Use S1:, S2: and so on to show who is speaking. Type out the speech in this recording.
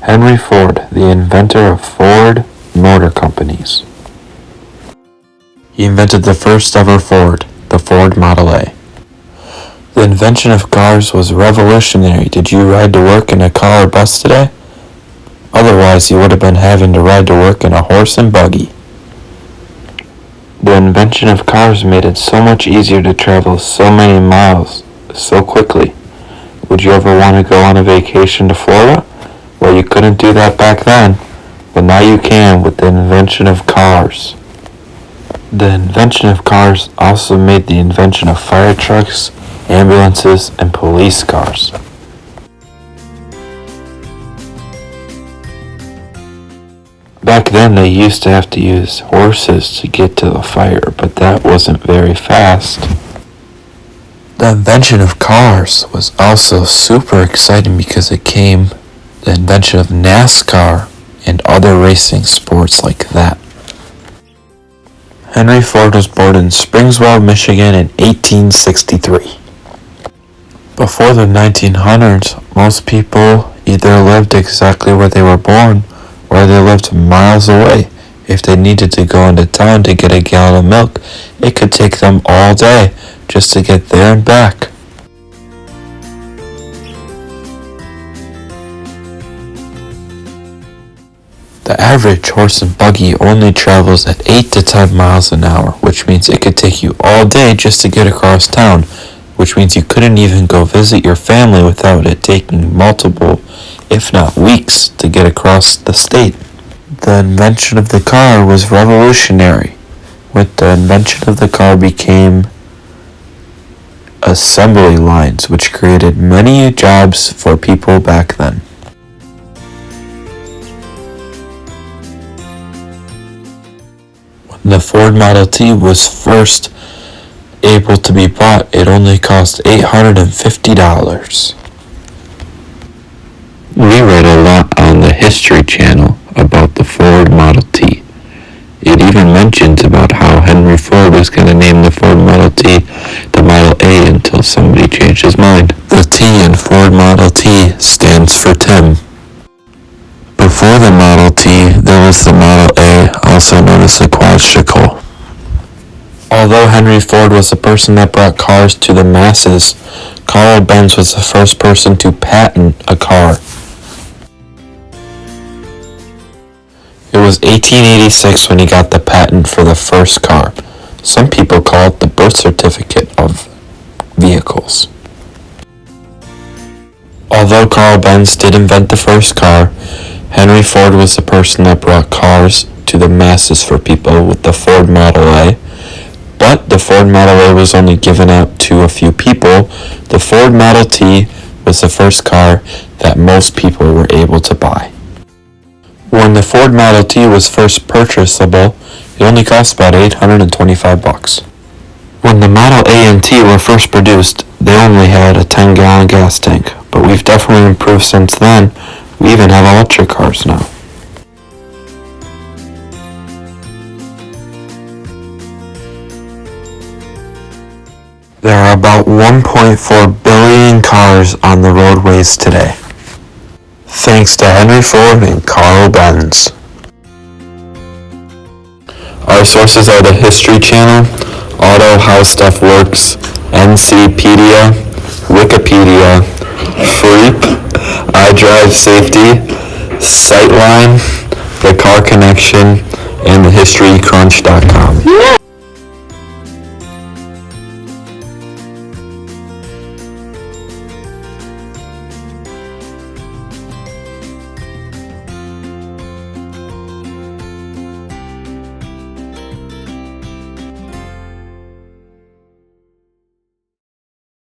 S1: Henry Ford, the inventor of Ford Motor Companies. He invented the first ever Ford, the Ford Model A. The invention of cars was revolutionary. Did you ride to work in a car or bus today? Otherwise, you would have been having to ride to work in a horse and buggy. The invention of cars made it so much easier to travel so many miles so quickly. Would you ever want to go on a vacation to Florida? Well, you couldn't do that back then, but now you can with the invention of cars. The invention of cars also made the invention of fire trucks, ambulances, and police cars. Back then they used to have to use horses to get to the fire, but that wasn't very fast. The invention of cars was also super exciting because it came the invention of NASCAR and other racing sports like that. Henry Ford was born in Springswell, Michigan in 1863. Before the 1900s, most people either lived exactly where they were born or they lived miles away. If they needed to go into town to get a gallon of milk, it could take them all day just to get there and back. The average horse and buggy only travels at 8 to 10 miles an hour, which means it could take you all day just to get across town, which means you couldn't even go visit your family without it taking multiple, if not weeks, to get across the state. The invention of the car was revolutionary. With the invention of the car became assembly lines, which created many jobs for people back then. When the Ford Model T was first able to be bought, it only cost $850. We read a lot on the History Channel about the Ford Model T. It even mentions about how Henry Ford was going to name the Ford Model T the Model A until somebody changed his mind. The T in Ford Model T stands for Tim. Before the Model T, there was the Model A, also known as the Quadricycle. Although Henry Ford was the person that brought cars to the masses, Carl Benz was the first person to patent a car. It was 1886 when he got the patent for the first car. Some people call it the birth certificate of vehicles. Although Carl Benz did invent the first car, Henry Ford was the person that brought cars to the masses for people with the Ford Model A. But the Ford Model A was only given out to a few people. The Ford Model T was the first car that most people were able to buy. When the Ford Model T was first purchasable, it only cost about $825. When the Model A and T were first produced, they only had a 10-gallon gas tank, but we've definitely improved since then. We even have electric cars now. There are about 1.4 billion cars on the roadways today. Thanks to Henry Ford and Carl Benz. Our sources are the History Channel, Auto How Stuff Works, NCpedia, Wikipedia, Freep, iDrive Safety, Sightline, The Car Connection, and thehistorycrunch.com.